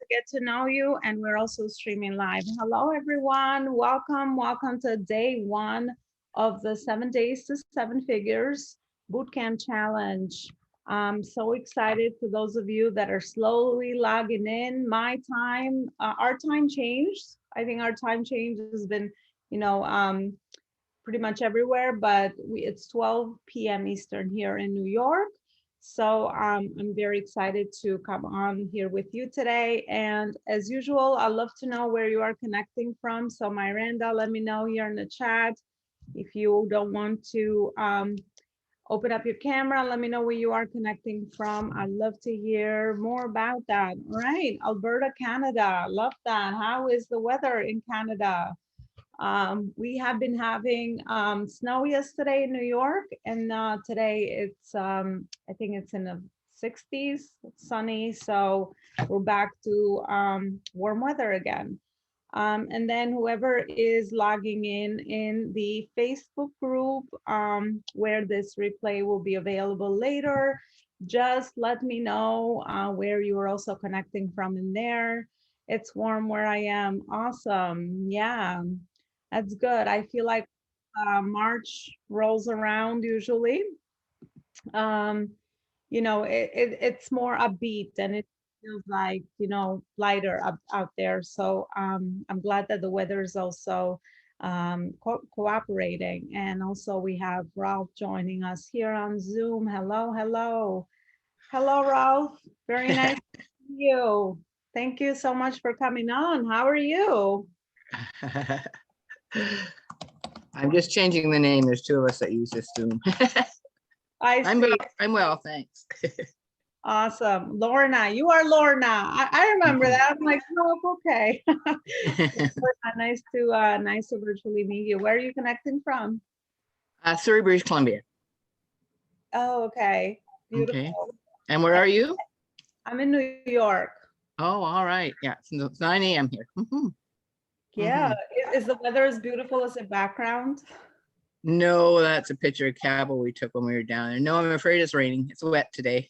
get to know you, and we're also streaming live. Hello, everyone. Welcome to day one of the 7 days to seven figures bootcamp challenge. I'm so excited for those of you that are slowly logging in. Our time changed. I think our time change has been, you know, pretty much everywhere, but it's 12 p.m. Eastern here in New York. So I'm very excited to come on here with you today. And as usual, I'd love to know where you are connecting from. So Miranda, let me know here in the chat. If you don't want to open up your camera, let me know where you are connecting from. I'd love to hear more about that. All right, Alberta, Canada. Love that. How is the weather in Canada? We have been having snow yesterday in New York, and today it's, I think it's in the 60s, it's sunny, so we're back to warm weather again. And then whoever is logging in the Facebook group where this replay will be available later, just let me know where you are also connecting from in there. It's warm where I am. Awesome. Yeah. That's good. I feel like March rolls around usually. Um, it's more upbeat and it feels like, lighter out there. So I'm glad that the weather is also cooperating. And also we have Ralph joining us here on Zoom. Hello, hello. Hello, Ralph. Very nice to see you. Thank you so much for coming on. How are you? I'm just changing the name. There's two of us that use this Zoom. I'm well, thanks. Awesome. Lorna, you are Lorna. I remember that. I'm like, oh, okay. Nice to virtually meet you. Where are you connecting from? Surrey, British Columbia. Oh, okay. Beautiful. Okay. And where are you? I'm in New York. Oh, all right. Yeah, it's 9 a.m. here. Yeah. Is the weather as beautiful as the background? No, that's a picture of Cabo we took when we were down there. No, I'm afraid it's raining. It's wet today.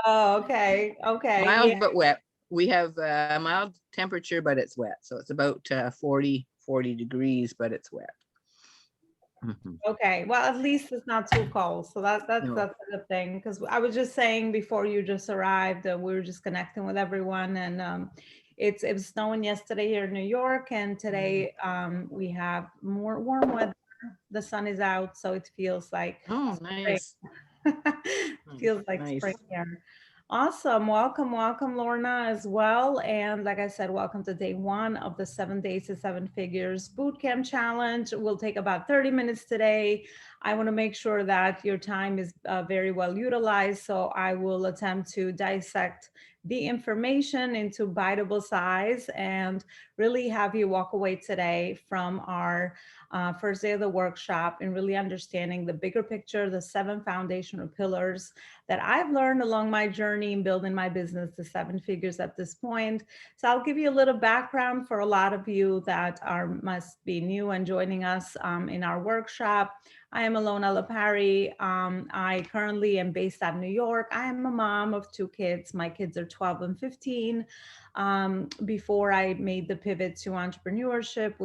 Oh, okay. Okay. Mild but wet. We have a mild temperature, but it's wet. So it's about 40 degrees, but it's wet. Okay, well, at least it's not too cold, so that's a good thing. Because I was just saying before you just arrived, we were just connecting with everyone, and it was snowing yesterday here in New York, and today we have more warm weather. The sun is out, so it feels like nice. Feels like spring here. Awesome. Welcome, Lorna, as well. And like I said, welcome to day one of the 7 days to seven figures bootcamp challenge. We'll take about 30 minutes today. I want to make sure that your time is very well utilized. So I will attempt to dissect the information into biteable size and really have you walk away today from our first day of the workshop and really understanding the bigger picture, the 7 foundational pillars that I've learned along my journey in building my business to 7 figures at this point. So I'll give you a little background for a lot of you that must be new and joining us in our workshop. I am Alona Lapari. I currently am based out of New York. I am a mom of 2 kids. My kids are 12 and 15. Before I made the pivot to entrepreneurship,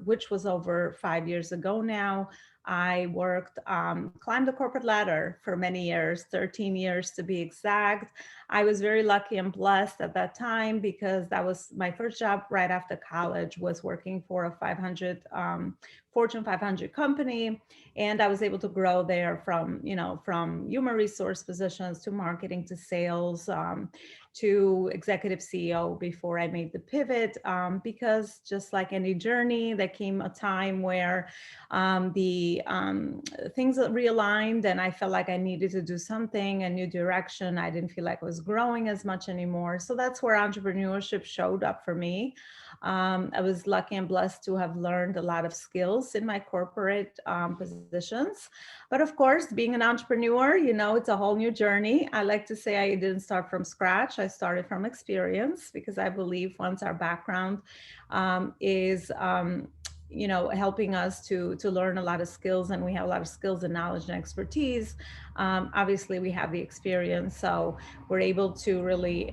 which was over 5 years ago now. I worked, climbed the corporate ladder for many years, 13 years to be exact. I was very lucky and blessed at that time because that was my first job right after college, was working for a Fortune 500 company. And I was able to grow there from human resource positions to marketing to sales to executive CEO before I made the pivot. Because just like any journey, there came a time where the things realigned and I felt like I needed to do something, a new direction. I didn't feel like I was growing as much anymore. So that's where entrepreneurship showed up for me. I was lucky and blessed to have learned a lot of skills in my corporate positions. But of course, being an entrepreneur, it's a whole new journey. I like to say I didn't start from scratch. I started from experience because I believe once our background is helping us to learn a lot of skills, and we have a lot of skills and knowledge and expertise, Obviously we have the experience, so we're able to really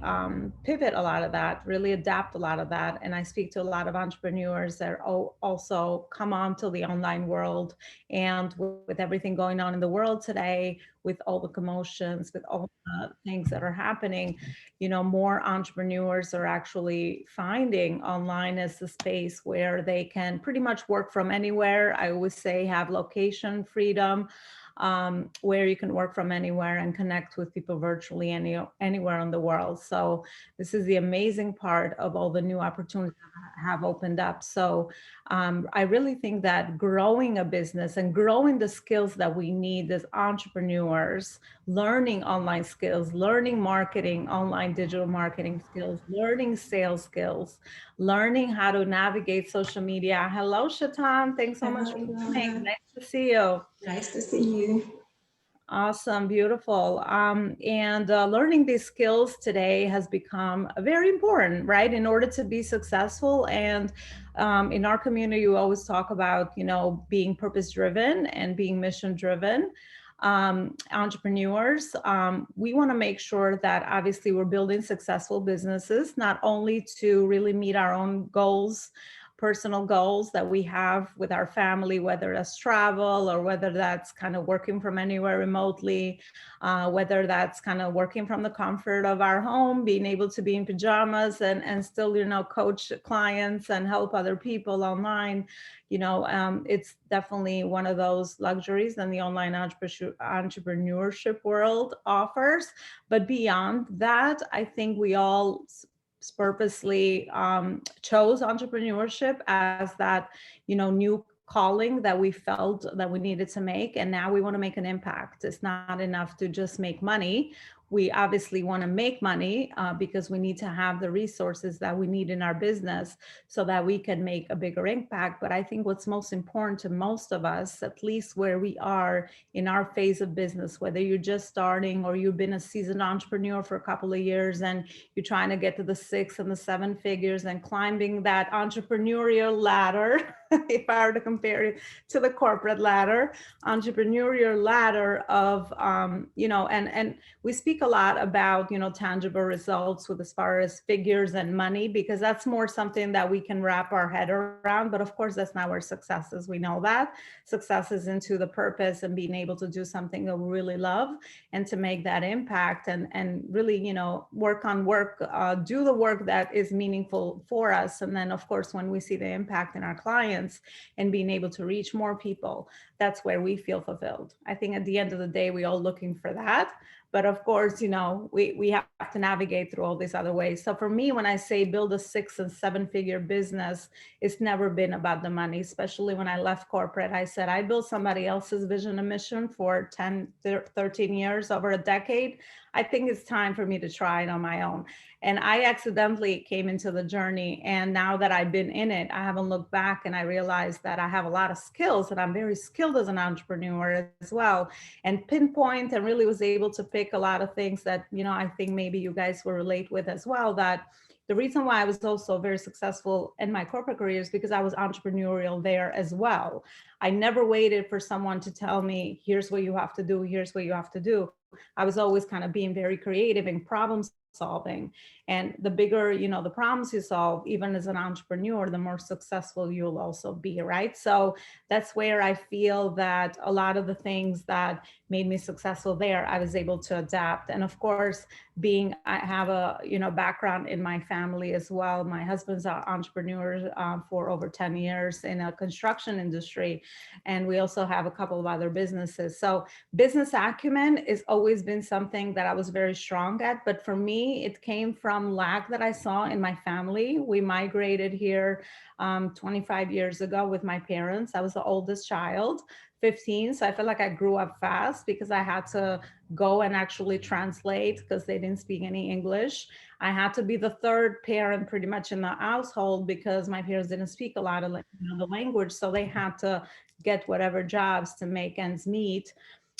pivot a lot of that, really adapt a lot of that. And I speak to a lot of entrepreneurs that also come on to the online world, and with everything going on in the world today, with all the commotions, with all the things that are happening, more entrepreneurs are actually finding online as the space where they can pretty much work from anywhere. I always say have location freedom, where you can work from anywhere and connect with people virtually anywhere in the world. So this is the amazing part of all the new opportunities that have opened up. So I really think that growing a business and growing the skills that we need as entrepreneurs, learning online skills, learning marketing, online digital marketing skills, learning sales skills, learning how to navigate social media. Hello, Shatan. Thanks so much Hello, for coming. Ilona. Nice to see you. Nice to see you. Awesome, beautiful. And learning these skills today has become very important, right? In order to be successful. And in our community, we always talk about, being purpose driven and being mission driven. Entrepreneurs, we want to make sure that obviously we're building successful businesses, not only to really meet our own goals, personal goals that we have with our family, whether that's travel or whether that's kind of working from anywhere remotely, whether that's kind of working from the comfort of our home, being able to be in pajamas and still, coach clients and help other people online. It's definitely one of those luxuries that the online entrepreneurship world offers. But beyond that, I think we all purposely chose entrepreneurship as that new calling that we felt that we needed to make, and now we want to make an impact. It's not enough to just make money. We obviously want to make money because we need to have the resources that we need in our business so that we can make a bigger impact. But I think what's most important to most of us, at least where we are in our phase of business, whether you're just starting or you've been a seasoned entrepreneur for a couple of years and you're trying to get to the 6 and the 7 figures and climbing that entrepreneurial ladder, if I were to compare it to the corporate ladder, entrepreneurial ladder of, and we speak a lot about, tangible results with as far as figures and money, because that's more something that we can wrap our head around. But of course, that's not where success is. We know that success is into the purpose and being able to do something that we really love and to make that impact and really, do the work that is meaningful for us. And then of course, when we see the impact in our clients and being able to reach more people, that's where we feel fulfilled. I think at the end of the day, we all looking for that. But of course, we have to navigate through all these other ways. So for me, when I say build a 6 and 7 figure business, it's never been about the money. Especially when I left corporate, I said, I built somebody else's vision and mission for 10, 13 years, over a decade. I think it's time for me to try it on my own. And I accidentally came into the journey. And now that I've been in it, I haven't looked back, and I realized that I have a lot of skills and I'm very skilled as an entrepreneur as well, and pinpoint and really was able to pick a lot of things that, I think maybe you guys will relate with as well. That the reason why I was also very successful in my corporate career is because I was entrepreneurial there as well. I never waited for someone to tell me, here's what you have to do, here's what you have to do. I was always kind of being very creative and problem solving. And the bigger, the problems you solve, even as an entrepreneur, the more successful you'll also be, right? So that's where I feel that a lot of the things that made me successful there, I was able to adapt. And of course, I have a, background in my family as well. My husband's an entrepreneur for over 10 years in a construction industry. And we also have a couple of other businesses. So business acumen has always been something that I was very strong at. But for me, it came from lack that I saw in my family. We migrated here 25 years ago with my parents. I was the oldest child, 15. So I feel like I grew up fast because I had to go and actually translate because they didn't speak any English. I had to be the third parent pretty much in the household because my parents didn't speak a lot of the language. So they had to get whatever jobs to make ends meet.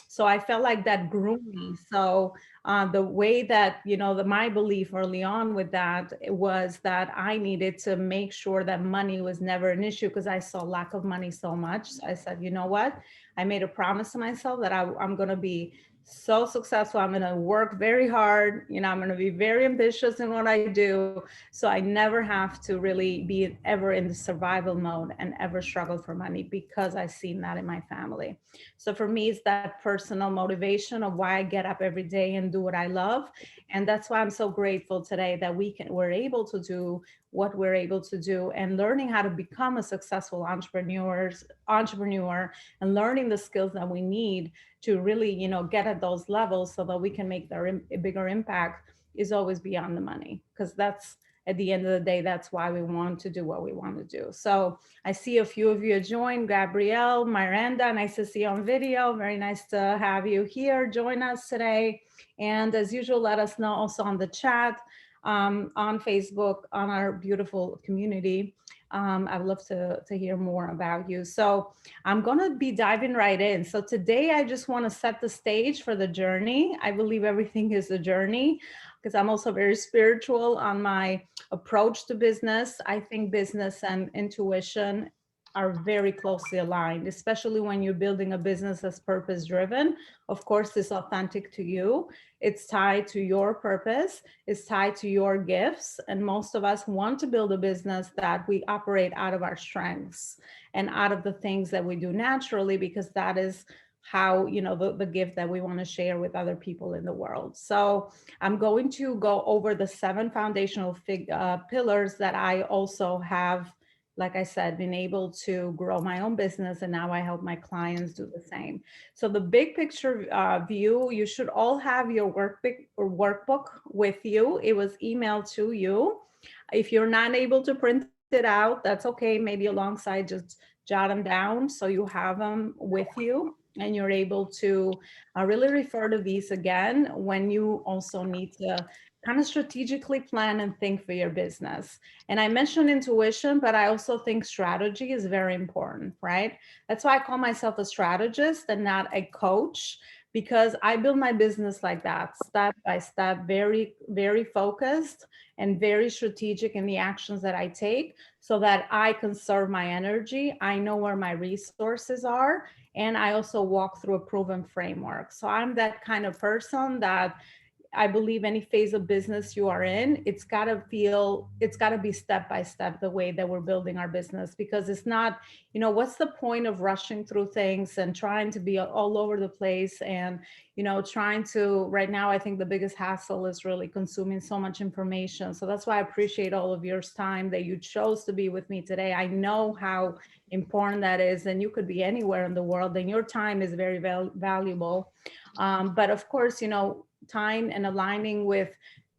So I felt like that grew me. So the way that, my belief early on with that was that I needed to make sure that money was never an issue because I saw lack of money so much. I said, you know what? I made a promise to myself that I'm going to be so successful. I'm going to work very hard. I'm going to be very ambitious in what I do. So I never have to really be ever in the survival mode and ever struggle for money because I've seen that in my family. So for me, it's that personal motivation of why I get up every day and do what I love. And that's why I'm so grateful today that we're able to do what we're able to do and learning how to become a successful entrepreneur and learning the skills that we need to really get at those levels so that we can make a bigger impact is always beyond the money, because that's at the end of the day, that's why we want to do what we want to do. So I see a few of you joined. Gabrielle, Miranda, nice to see you on video. Very nice to have you here. Join us today. And as usual, let us know also on the chat, on Facebook, on our beautiful community. I'd love to hear more about you. So I'm going to be diving right in. So today I just want to set the stage for the journey. I believe everything is a journey because I'm also very spiritual on my approach to business. I think business and intuition are very closely aligned, especially when you're building a business that's purpose driven. Of course, it's authentic to you. It's tied to your purpose. It's tied to your gifts. And most of us want to build a business that we operate out of our strengths and out of the things that we do naturally, because that is how, the gift that we want to share with other people in the world. So I'm going to go over the 7 foundational pillars that I also have, like I said, been able to grow my own business, and now I help my clients do the same. So the big picture view, you should all have your workbook with you. It was emailed to you. If you're not able to print it out, that's okay. Maybe alongside, just jot them down so you have them with you and you're able to really refer to these again when you also need to kind of strategically plan and think for your business. And I mentioned intuition, but I also think strategy is very important, right? That's why I call myself a strategist and not a coach, because I build my business like that, step by step, very, very focused and very strategic in the actions that I take so that I conserve my energy. I know where my resources are. And I also walk through a proven framework. So I'm that kind of person that I believe any phase of business you are in, it's got to be step by step the way that we're building our business, because it's not, what's the point of rushing through things and trying to be all over the place and, trying to, right now, I think the biggest hassle is really consuming so much information. So that's why I appreciate all of your time that you chose to be with me today. I know how important that is, and you could be anywhere in the world and your time is very valuable. But of course, time and aligning with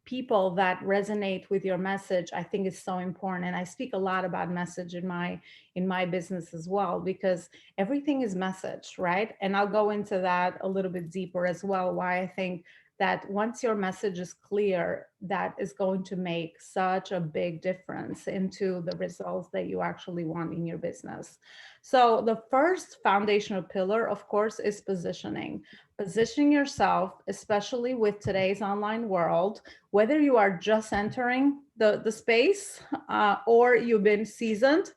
people that resonate with your message, I think is so important. And I speak a lot about message in my business as well, because everything is message, right? And I'll go into that a little bit deeper as well, why I think that once your message is clear, that is going to make such a big difference into the results that you actually want in your business. So the first foundational pillar, of course, is positioning. Positioning yourself, especially with today's online world, whether you are just entering the space or you've been seasoned,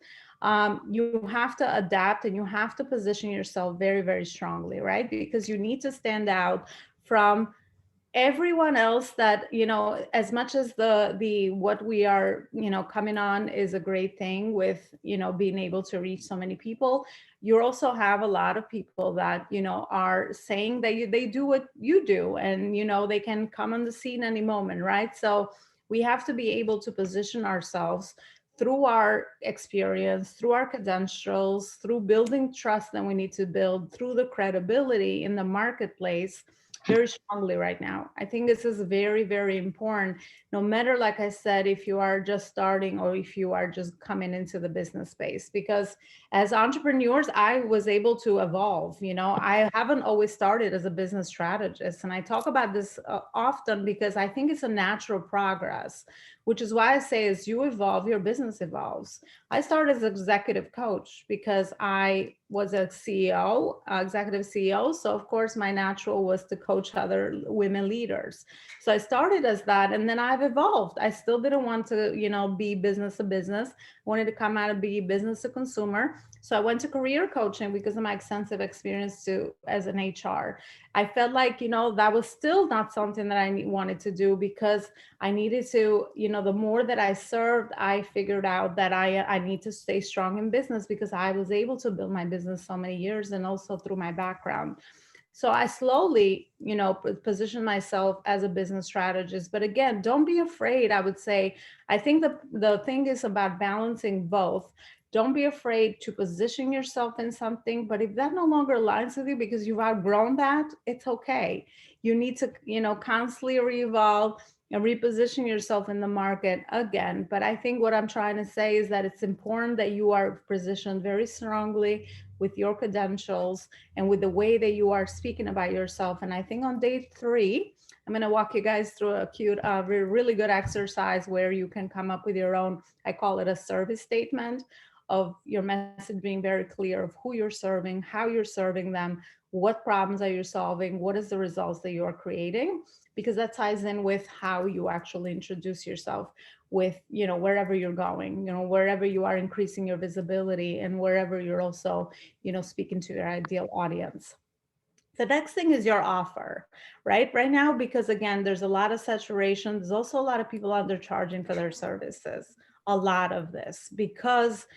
you have to adapt and you have to position yourself very, very strongly, right? Because you need to stand out from everyone else. That, as much as the what we are, coming on is a great thing with, being able to reach so many people, you also have a lot of people that, are saying that they do what you do, and, they can come on the scene any moment, right? So we have to be able to position ourselves through our experience, through our credentials, through building trust that we need to build, through the credibility in the marketplace, very strongly right now. I think this is very, very important. No matter, like I said, if you are just starting or if you are just coming into the business space, because as entrepreneurs, I was able to evolve. I haven't always started as a business strategist. And I talk about this often because I think it's a natural progress, which is why I say as you evolve, your business evolves. I started as executive coach because I was a CEO, executive CEO. So of course my natural was to coach other women leaders. So I started as that, and then I've evolved. I still didn't want to, be business to business. I wanted to come out and be business to consumer. So I went to career coaching because of my extensive experience as an HR. I felt like, that was still not something that I wanted to do, because I needed to, the more that I served, I figured out that I need to stay strong in business, because I was able to build my business so many years, and also through my background. So I slowly, position myself as a business strategist. But again, don't be afraid. I would say, I think the thing is about balancing both. Don't be afraid to position yourself in something, but if that no longer aligns with you because you've outgrown that, it's okay. You need to, constantly re-evolve and reposition yourself in the market again. But I think what I'm trying to say is that it's important that you are positioned very strongly with your credentials and with the way that you are speaking about yourself. And I think on day 3, I'm going to walk you guys through a cute, really good exercise where you can come up with your own, I call it a service statement of your message being very clear of who you're serving, how you're serving them, what problems are you solving, what is the results that you are creating, because that ties in with how you actually introduce yourself with, wherever you're going, wherever you are increasing your visibility, and wherever you're also, speaking to your ideal audience. The next thing is your offer, right now, because again, there's a lot of saturation. There's also a lot of people undercharging for their services, a lot of this, because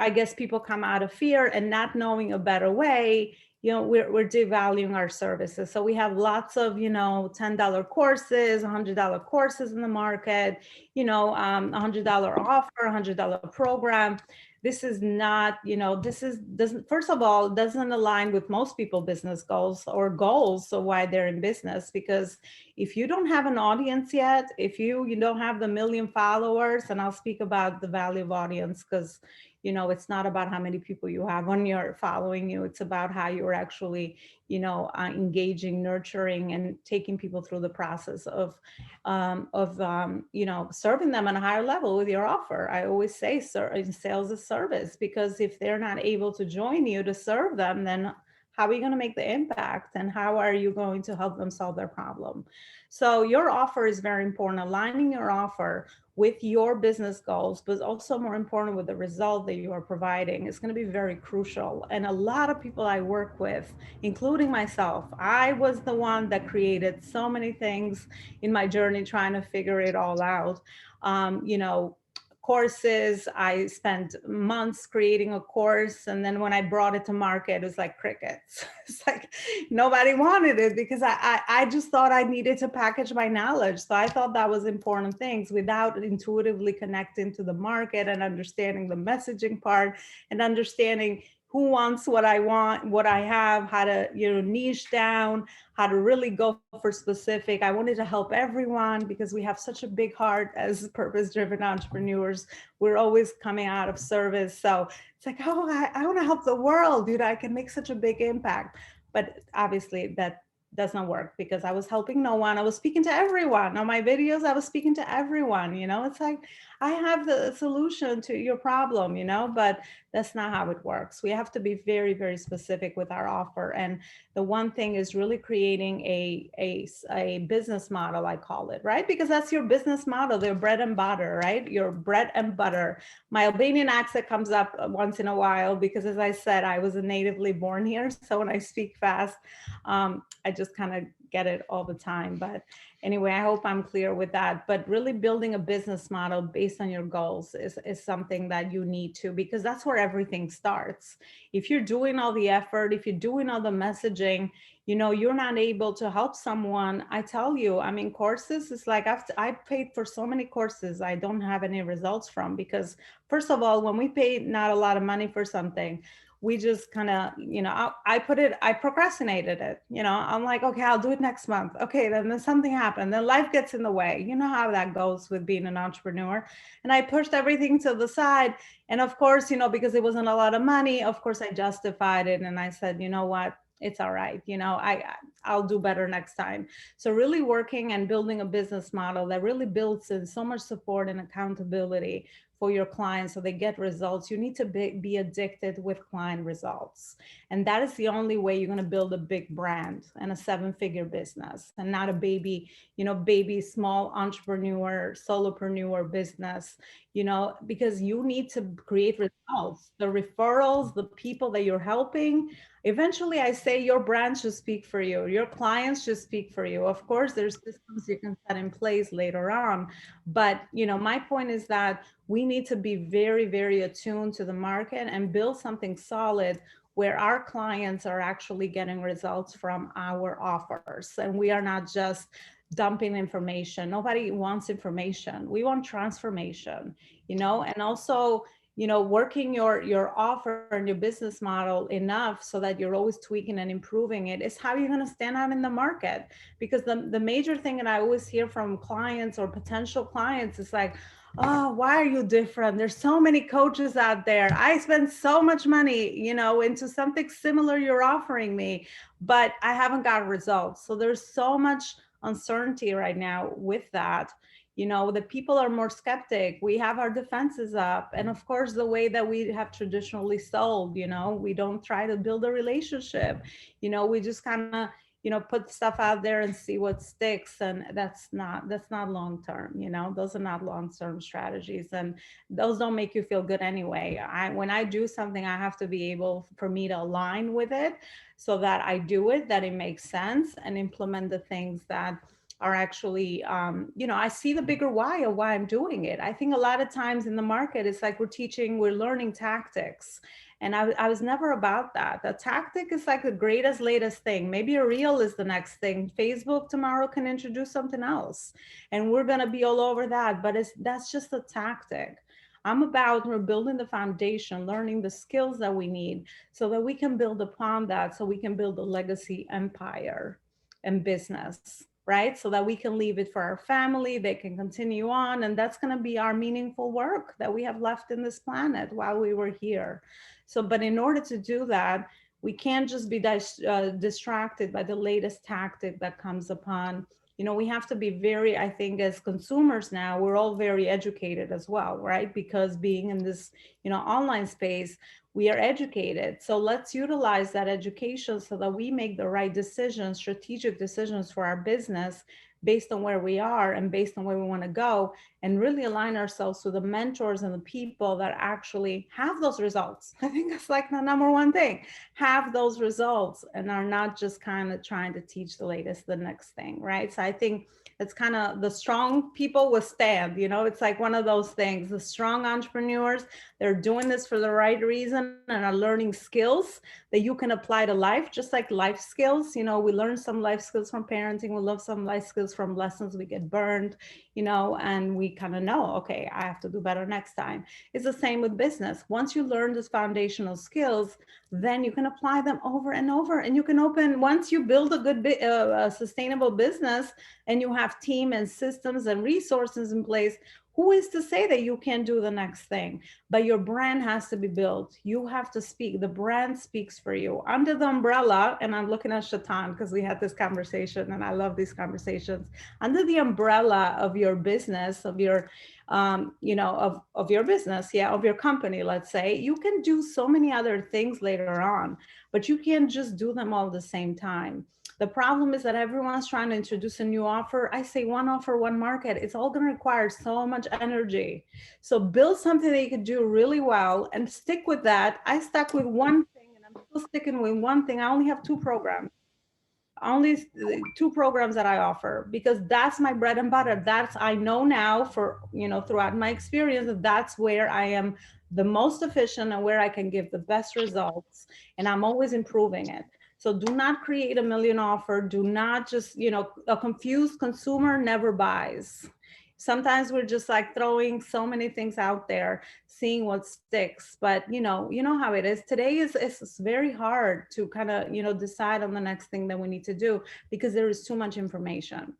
I guess people come out of fear and not knowing a better way. We're devaluing our services. So we have lots of, $10 courses, $100 courses in the market, $100 offer, $100 program. This is not, doesn't, first of all, doesn't align with most people business goals or goals of why they're in business. Because if you don't have an audience yet, if you don't have the million followers, and I'll speak about the value of audience, because it's not about how many people you have on your following you. It's about how you're actually, engaging, nurturing, and taking people through the process of serving them on a higher level with your offer. I always say, sales is service, because if they're not able to join you to serve them, then how are you going to make the impact, and how are you going to help them solve their problem? So your offer is very important. Aligning your offer with your business goals, but also more important with the result that you are providing, is going to be very crucial. And a lot of people I work with, including myself, I was the one that created so many things in my journey trying to figure it all out. Um, you know, Courses, I spent months creating a course, and then when I brought it to market, it was like crickets. It's like nobody wanted it, because I just thought I needed to package my knowledge. So I thought that was important things without intuitively connecting to the market and understanding the messaging part, and understanding who wants what I want, what I have, how to, niche down, how to really go for specific. I wanted to help everyone, because we have such a big heart as purpose driven entrepreneurs. We're always coming out of service. So it's like, oh, I want to help the world, dude. I can make such a big impact. But obviously that does not work, because I was helping no one. I was speaking to everyone on my videos. I was speaking to everyone. It's like, I have the solution to your problem, but that's not how it works. We have to be very, very specific with our offer. And the one thing is really creating a business model, I call it, right? Because that's your business model, their bread and butter, right? Your bread and butter. My Albanian accent comes up once in a while, because as I said, I was a natively born here. So when I speak fast, I just kind of get it all the time. But anyway, I hope I'm clear with that. But really building a business model based on your goals is something that you need to, because that's where everything starts. If you're doing all the effort, if you're doing all the messaging, you're not able to help someone. I tell you, I mean, courses, it's like I paid for so many courses I don't have any results from, because first of all, when we pay not a lot of money for something, we just kind of, I procrastinated it. I'm like, okay, I'll do it next month. Okay, then something happened. Then life gets in the way. You know how that goes with being an entrepreneur. And I pushed everything to the side. And of course, because it wasn't a lot of money, of course, I justified it. And I said, you know what? It's all right. I'll do better next time. So really working and building a business model that really builds in so much support and accountability for your clients so they get results, you need to be addicted with client results. And that is the only way you're going to build a big brand and a 7-figure business, and not a baby, baby small entrepreneur, solopreneur business, because you need to create results. The referrals, the people that you're helping, eventually I say your brand should speak for you. Your clients should speak for you. Of course, there's systems you can set in place later on. But, my point is that we need to be very, very attuned to the market and build something solid where our clients are actually getting results from our offers. And we are not just dumping information. Nobody wants information. We want transformation, and also, working your offer and your business model enough so that you're always tweaking and improving it is how you're going to stand out in the market. Because the major thing that I always hear from clients or potential clients is like, oh, why are you different? There's so many coaches out there. I spend so much money, into something similar you're offering me, but I haven't got results. So there's so much uncertainty right now with that. The people are more skeptic. We have our defenses up. And of course, the way that we have traditionally sold, we don't try to build a relationship. We just kind of, put stuff out there and see what sticks. And that's not long term. Those are not long term strategies, and those don't make you feel good anyway. When I do something, I have to be able for me to align with it so that I do it, that it makes sense, and implement the things that are actually, I see the bigger why of why I'm doing it. I think a lot of times in the market, it's like we're learning tactics. And I was never about that. The tactic is like the greatest, latest thing. Maybe a reel is the next thing. Facebook tomorrow can introduce something else. And we're going to be all over that. But that's just a tactic. I'm about we're building the foundation, learning the skills that we need so that we can build upon that, so we can build a legacy empire and business, right? So that we can leave it for our family, they can continue on. And that's going to be our meaningful work that we have left in this planet while we were here. So, but in order to do that, we can't just be distracted by the latest tactic that comes upon. We have to be very, I think, as consumers now, we're all very educated as well, right? Because being in this, online space, we are educated. So let's utilize that education so that we make the right decisions, strategic decisions for our business based on where we are and based on where we want to go, and really align ourselves with the mentors and the people that actually have those results. I think that's like the number one thing, have those results and are not just kind of trying to teach the latest, the next thing, right? So I think it's kind of the strong people withstand, it's like one of those things. The strong entrepreneurs, they're doing this for the right reason and are learning skills that you can apply to life, just like life skills. We learn some life skills from parenting. We love some life skills from lessons we get burned, and we kind of know, okay, I have to do better next time. It's the same with business. Once you learn these foundational skills, then you can apply them over and over. And you can once you build a good, sustainable business and you have team and systems and resources in place, who is to say that you can't do the next thing? But your brand has to be built. You have to speak. The brand speaks for you under the umbrella. And I'm looking at Shatan because we had this conversation and I love these conversations. Under the umbrella of your business, of your, of your business, of your company, let's say, you can do so many other things later on, but you can't just do them all at the same time. The problem is that everyone's trying to introduce a new offer. I say one offer, one market. It's all going to require so much energy. So build something that you can do really well and stick with that. I stuck with one thing and I'm still sticking with one thing. I only have only two programs that I offer because that's my bread and butter. I know now for, throughout my experience, that that's where I am the most efficient and where I can give the best results. And I'm always improving it. So do not create a million offer. Do not just, a confused consumer never buys. Sometimes we're just like throwing so many things out there, seeing what sticks. But you know how it is. Today it's very hard to kind of, decide on the next thing that we need to do because there is too much information.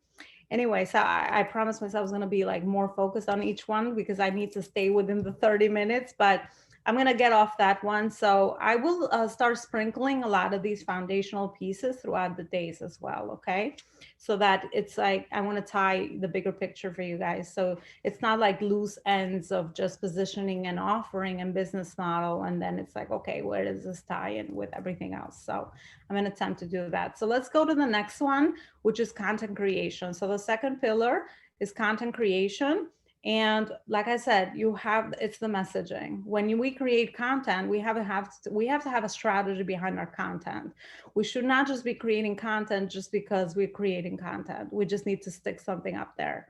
Anyway, so I promised myself I was going to be like more focused on each one because I need to stay within the 30 minutes. But I'm going to get off that one. So I will start sprinkling a lot of these foundational pieces throughout the days as well. Okay. So that it's like, I want to tie the bigger picture for you guys. So it's not like loose ends of just positioning and offering and business model. And then it's like, okay, where does this tie in with everything else? So I'm going to attempt to do that. So let's go to the next one, which is content creation. So the second pillar is content creation. And like I said, you have, it's the messaging. When we create content, we have to have a strategy behind our content. We should not just be creating content just because we're creating content. We just need to stick something up there.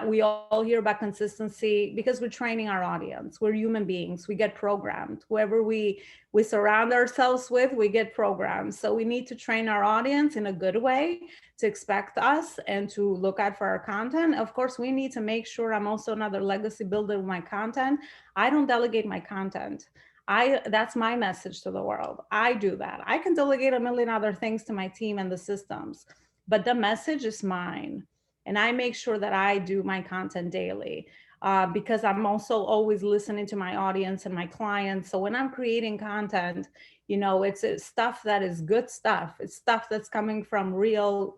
We all hear about consistency because we're training our audience. We're human beings. We get programmed. Whoever we surround ourselves with, we get programmed. So we need to train our audience in a good way to expect us and to look out for our content. Of course, we need to make sure I'm also another legacy builder with my content. I don't delegate my content. That's my message to the world. I do that. I can delegate a million other things to my team and the systems, but the message is mine. And I make sure that I do my content daily. Because I'm also always listening to my audience and my clients. So when I'm creating content, it's stuff that is good stuff. It's stuff that's coming from real,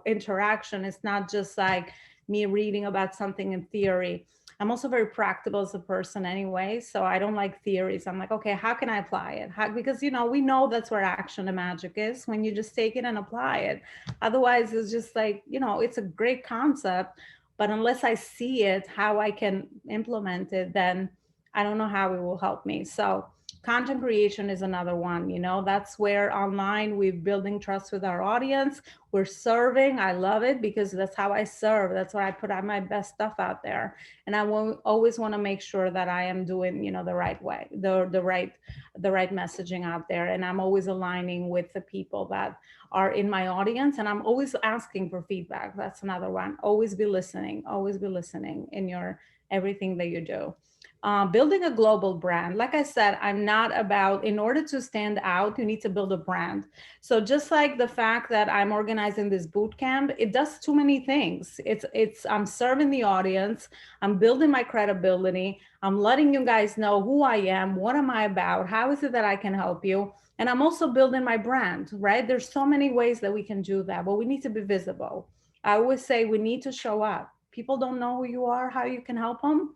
interaction. It's not just like me reading about something in theory. I'm also very practical as a person anyway. So I don't like theories. I'm like, okay, how can I apply it? Because, we know that's where action and magic is, when you just take it and apply it. Otherwise, it's just like, it's a great concept, but unless I see it, how I can implement it, then I don't know how it will help me. So content creation is another one. That's where online we're building trust with our audience. We're serving. I love it because that's how I serve. That's why I put out my best stuff out there. And I always want to make sure that I am doing, the right way, the right messaging out there. And I'm always aligning with the people that are in my audience, and I'm always asking for feedback. That's another one. Always be listening in your everything that you do. Building a global brand. Like I said, I'm not about, in order to stand out, you need to build a brand. So just like the fact that I'm organizing this boot camp, it does too many things. I'm serving the audience, I'm building my credibility, I'm letting you guys know who I am, what am I about, how is it that I can help you? And I'm also building my brand, right? There's so many ways that we can do that, but we need to be visible. I always say we need to show up. People don't know who you are, how you can help them,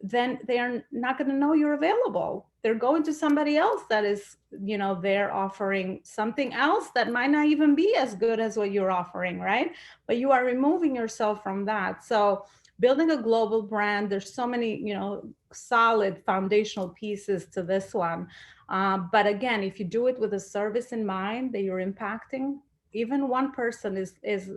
then they are not going to know you're available. They're going to somebody else that is, they're offering something else that might not even be as good as what you're offering, right? But you are removing yourself from that. So building a global brand, there's so many, solid foundational pieces to this one. But again, if you do it with a service in mind that you're impacting, even one person is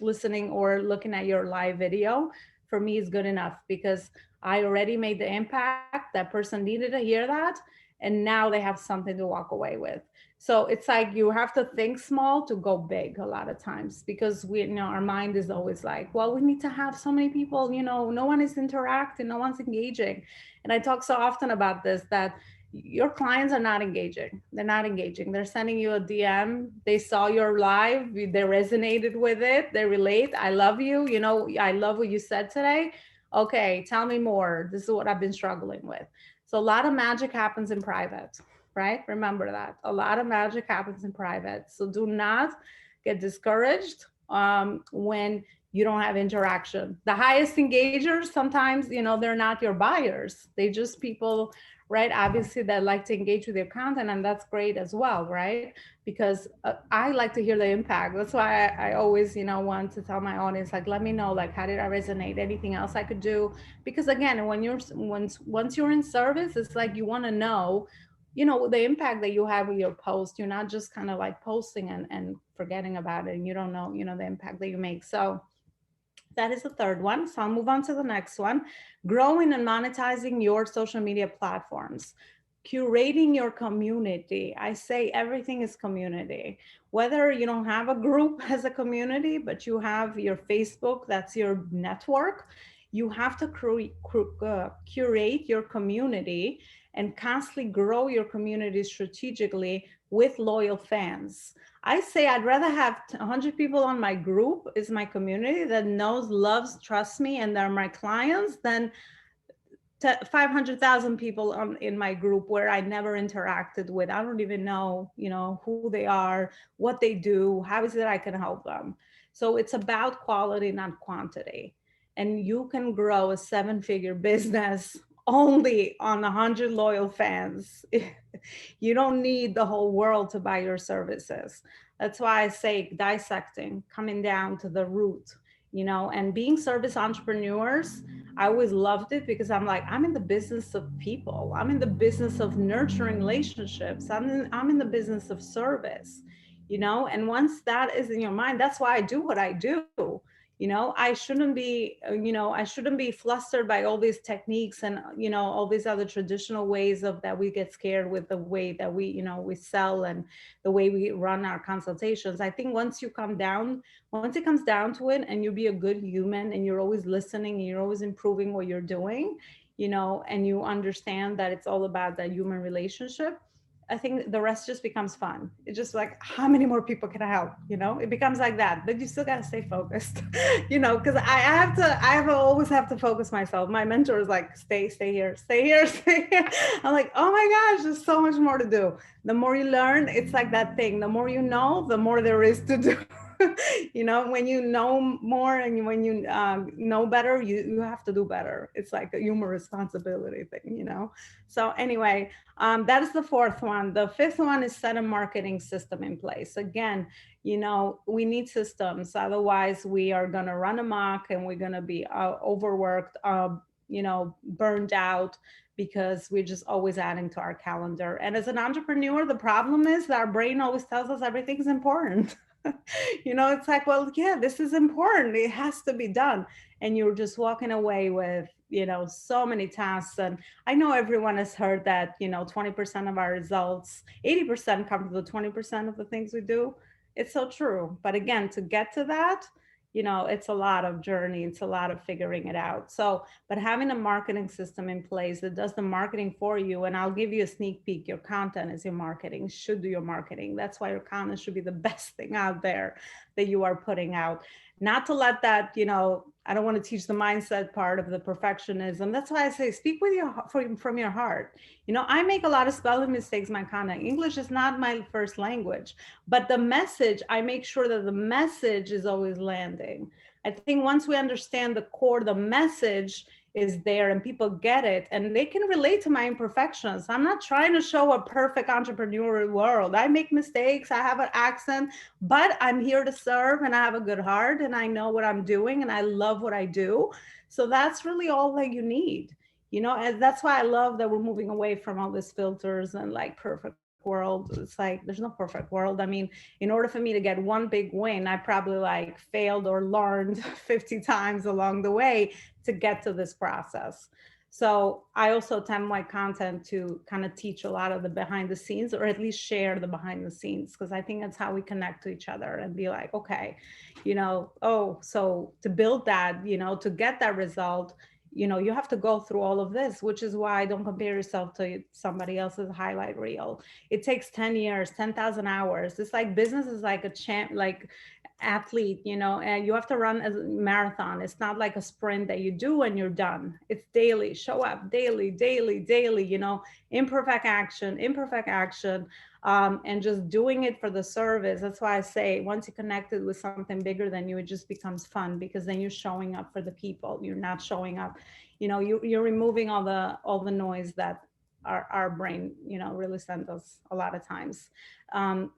listening or looking at your live video, for me is good enough, because I already made the impact. That person needed to hear that. And now they have something to walk away with. So it's like you have to think small to go big a lot of times, because our mind is always like, well, we need to have so many people, no one is interacting, no one's engaging. And I talk so often about this, that your clients are not engaging. They're not engaging. They're sending you a DM. They saw your live. They resonated with it. They relate. I love you. I love what you said today. Okay, tell me more. This is what I've been struggling with. So a lot of magic happens in private, right? Remember that. A lot of magic happens in private. So do not get discouraged when you don't have interaction. The highest engagers, sometimes, they're not your buyers. They just people, right? Obviously, that like to engage with your content, and that's great as well, right? Because I like to hear the impact. That's why I always, want to tell my audience, like, let me know, like, how did I resonate? Anything else I could do? Because again, once you're in service, it's like you want to know, the impact that you have with your post. You're not just kind of like posting and forgetting about it, and you don't know, the impact that you make. So that is the third one. So I'll move on to the next one. Growing and monetizing your social media platforms. Curating your community. I say everything is community. Whether you don't have a group as a community, but you have your Facebook, that's your network, you have to curate your community and constantly grow your community strategically with loyal fans. I say I'd rather have 100 people on my group, is my community, that knows, loves, trusts me, and they're my clients, than 500,000 people in my group where I never interacted with. I don't even know, who they are, what they do, how is it I can help them. So it's about quality, not quantity. And you can grow a 7-figure business only on 100 loyal fans. You don't need the whole world to buy your services. That's why I say dissecting, coming down to the root, and being service entrepreneurs. I always loved it because I'm like, I'm in the business of people. I'm in the business of nurturing relationships. I'm in the business of service, and once that is in your mind, that's why I do what I do. I shouldn't be flustered by all these techniques and, all these other traditional ways of that we get scared with the way that we sell and the way we run our consultations. I think once it comes down to it and you be a good human and you're always listening and you're always improving what you're doing, and you understand that it's all about that human relationship. I think the rest just becomes fun. It's just like, how many more people can I help? It becomes like that, but you still got to stay focused, because always have to focus myself. My mentor is like, stay here, stay here, stay here. I'm like, oh my gosh, there's so much more to do. The more you learn, it's like that thing. The more you know, the more there is to do. When you know more and when you know better, you have to do better. It's like a human responsibility thing. So anyway, that is the fourth one. The fifth one is set a marketing system in place. Again, we need systems. Otherwise, we are going to run amok and we're going to be overworked, burned out, because we're just always adding to our calendar. And as an entrepreneur, the problem is that our brain always tells us everything's important. It's like, well, yeah, this is important. It has to be done. And you're just walking away with, so many tasks. And I know everyone has heard that, 20% of our results, 80% come from the 20% of the things we do. It's so true. But again, to get to that, it's a lot of journey. It's a lot of figuring it out. So, but having a marketing system in place that does the marketing for you, and I'll give you a sneak peek, your content is your marketing, should do your marketing. That's why your content should be the best thing out there that you are putting out. Not to let that, I don't want to teach the mindset part of the perfectionism. That's why I say speak with from your heart. I make a lot of spelling mistakes in my content. English is not my first language, but the message, I make sure that the message is always landing. I think once we understand the core, the message is there and people get it and they can relate to my imperfections. I'm not trying to show a perfect entrepreneurial world. I make mistakes, I have an accent, but I'm here to serve and I have a good heart and I know what I'm doing and I love what I do. So that's really all that you need. And that's why I love that we're moving away from all these filters and like perfect world. It's like there's no perfect world. I mean, in order for me to get one big win, I probably like failed or learned 50 times along the way to get to this process. So I also attempt my content to kind of teach a lot of the behind the scenes, or at least share the behind the scenes, because I think that's how we connect to each other and be like, okay, oh, so to build that, to get that result, you have to go through all of this, which is why I don't compare yourself to somebody else's highlight reel. It takes 10 years, 10,000 hours. It's like business is like a like athlete, and you have to run a marathon. It's not like a sprint that you do and you're done. It's daily, show up daily, daily, daily, imperfect action, and just doing it for the service. That's why I say once you're connected with something bigger than you, it just becomes fun, because then you're showing up for the people. You're not showing up, you're removing all the noise that our brain, really sends us a lot of times.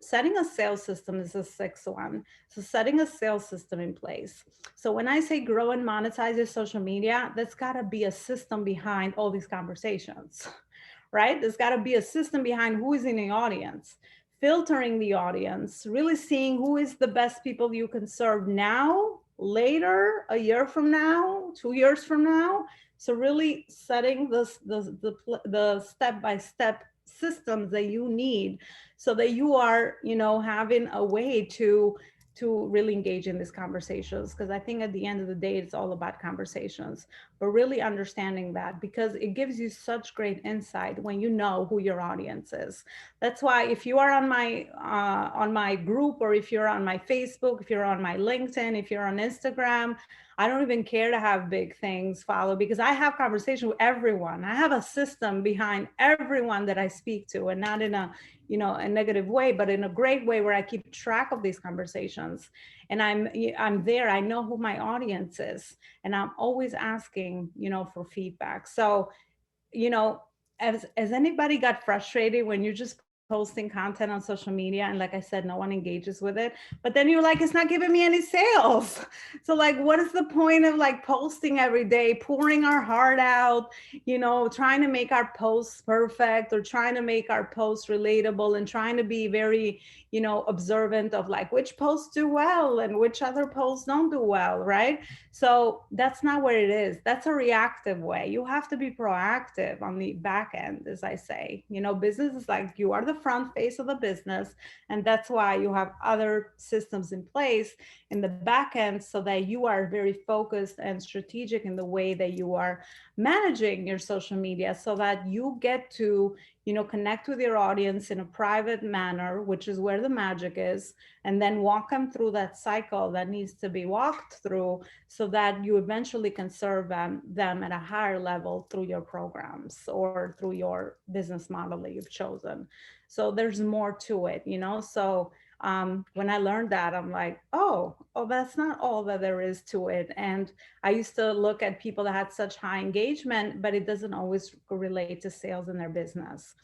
Setting a sales system is the sixth one. So setting a sales system in place. So when I say grow and monetize your social media, that's got to be a system behind all these conversations, right? There's got to be a system behind who is in the audience, filtering the audience, really seeing who is the best people you can serve now, later, a year from now, 2 years from now. So really setting the step-by-step systems that you need so that you are, having a way to really engage in these conversations. Because I think at the end of the day, it's all about conversations, but really understanding that, because it gives you such great insight when you know who your audience is. That's why if you are on my group, or if you're on my Facebook, if you're on my LinkedIn, if you're on Instagram, I don't even care to have big things follow because I have conversation with everyone. I have a system behind everyone that I speak to, and not in a, a negative way, but in a great way where I keep track of these conversations. And I'm there. I know who my audience is, and I'm always asking, for feedback. So, you know, as anybody got frustrated when you're just posting content on social media and like I said, no one engages with it, but then you're like, it's not giving me any sales. So like, what is the point of like posting every day, pouring our heart out, trying to make our posts perfect or trying to make our posts relatable and trying to be very, observant of like which posts do well and which other posts don't do well, right? So that's not where it is. That's a reactive way. You have to be proactive on the back end, as I say. Business is like you are the front face of the business. And that's why you have other systems in place in the back end so that you are very focused and strategic in the way that you are managing your social media so that you get to connect with your audience in a private manner, which is where the magic is, and then walk them through that cycle that needs to be walked through so that you eventually can serve them at a higher level through your programs or through your business model that you've chosen. So there's more to it, So when I learned that, I'm like, oh, that's not all that there is to it. And I used to look at people that had such high engagement, but it doesn't always relate to sales in their business.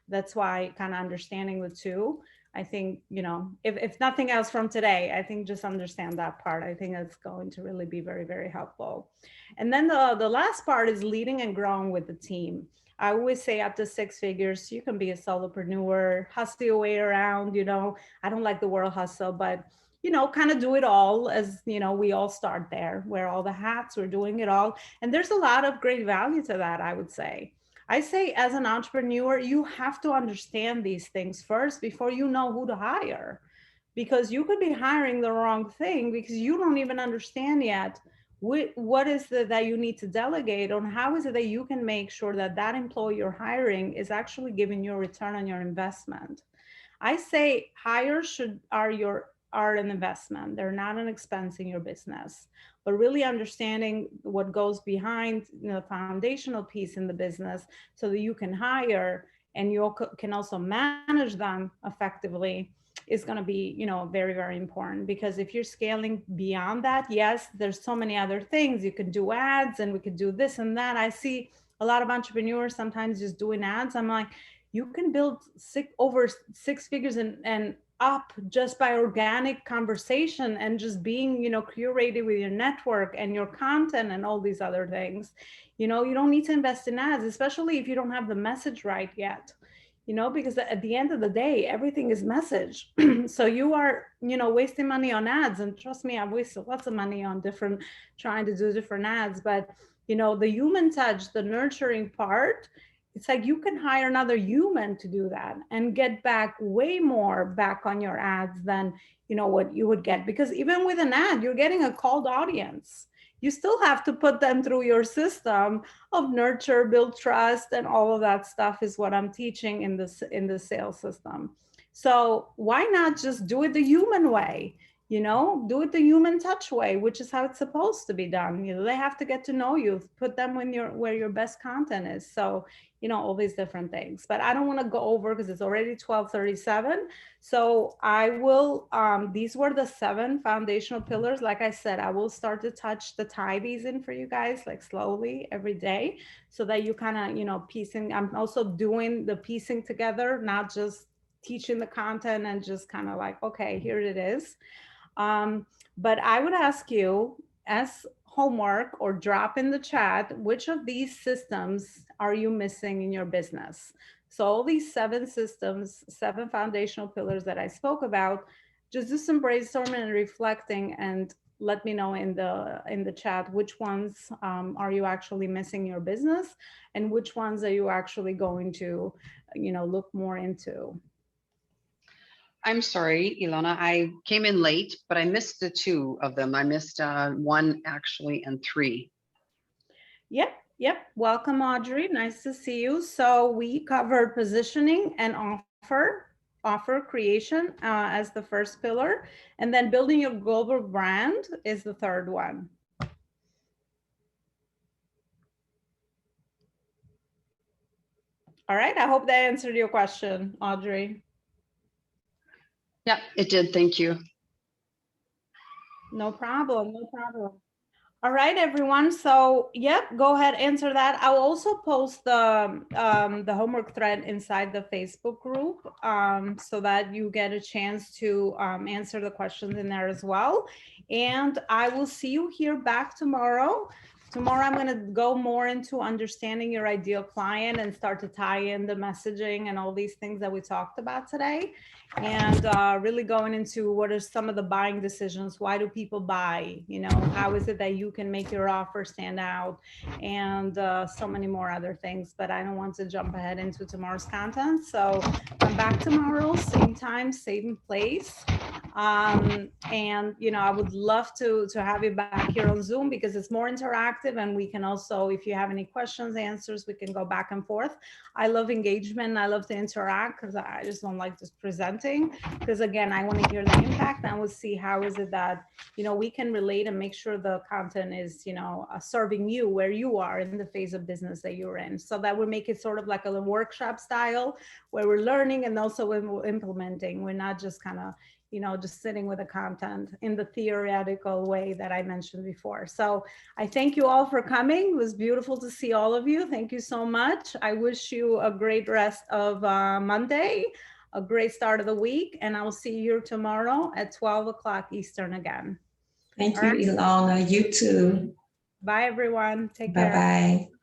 That's why kind of understanding the two. I think, if nothing else from today, I think just understand that part. I think it's going to really be very, very helpful. And then the last part is leading and growing with the team. I always say up to 6 figures, you can be a solopreneur, hustle your way around, I don't like the word hustle, but kind of do it all as, we all start there, wear all the hats, we're doing it all. And there's a lot of great value to that, I would say. I say as an entrepreneur, you have to understand these things first before you know who to hire, because you could be hiring the wrong thing because you don't even understand yet what is it that you need to delegate on, how is it that you can make sure that that employee you're hiring is actually giving you a return on your investment. I say hires are an investment. They're not an expense in your business. But really understanding what goes behind the foundational piece in the business so that you can hire and you can also manage them effectively is going to be, very, very important. Because if you're scaling beyond that, yes, there's so many other things. You can do ads and we could do this and that. I see a lot of entrepreneurs sometimes just doing ads. I'm like, you can build over 6 figures and up just by organic conversation and just being, curated with your network and your content and all these other things. You don't need to invest in ads, especially if you don't have the message right yet. Because at the end of the day, everything is message. So you are, wasting money on ads. And trust me, I've wasted lots of money on trying to do different ads. But, the human touch, the nurturing part, it's like you can hire another human to do that and get back way more back on your ads than what you would get, because even with an ad you're getting a cold audience. You still have to put them through your system of nurture, build trust, and all of that stuff is what I'm teaching in the sales system. So why not just do it the human way? Do it the human touch way, which is how it's supposed to be done. They have to get to know you, put them where your best content is. So all these different things. But I don't want to go over because it's already 12:37. So I will, these were the 7 foundational pillars. Like I said, I will start to tie these in for you guys, like slowly every day, so that you kind of, piecing. I'm also doing the piecing together, not just teaching the content and just kind of like, okay, here it is. But I would ask you as homework or drop in the chat, which of these systems are you missing in your business? So all these 7 systems, 7 foundational pillars that I spoke about, just do some brainstorming and reflecting and let me know in the chat which ones are you actually missing in your business and which ones are you actually going to, look more into. I'm sorry, Ilona, I came in late, but I missed the 2 of them. I missed 1 actually and 3. Yep. Welcome, Audrey. Nice to see you. So we covered positioning and offer creation as the first pillar, and then building your global brand is the third one. All right. I hope that answered your question, Audrey. Yeah, it did. Thank you. No problem. No problem. All right, everyone. So, yep, go ahead, answer that. I'll also post the homework thread inside the Facebook group so that you get a chance to answer the questions in there as well. And I will see you here back tomorrow. Tomorrow, I'm going to go more into understanding your ideal client and start to tie in the messaging and all these things that we talked about today. And really going into what are some of the buying decisions. Why do people buy? You know, how is it that you can make your offer stand out? And so many more other things. But I don't want to jump ahead into tomorrow's content. So I'm back tomorrow, same time, same place. And you know, I would love to have you back here on Zoom because it's more interactive, and we can also, if you have any questions, answers, we can go back and forth. I love engagement. I love to interact because I just don't like just presenting, because again, I want to hear the impact, and we'll see how is it that, you know, we can relate and make sure the content is, you know, serving you where you are in the phase of business that you're in, so that we make it sort of like a workshop style where we're learning and also we're implementing. We're not just kind of, you know, just sitting with the content in the theoretical way that I mentioned before. So I thank you all for coming. It was beautiful to see all of you. Thank you so much. I wish you a great rest of Monday, a great start of the week, and I will see you here tomorrow at 12 o'clock Eastern again. Thank you, Ilona. You too. Bye, everyone. Take care. Bye-bye.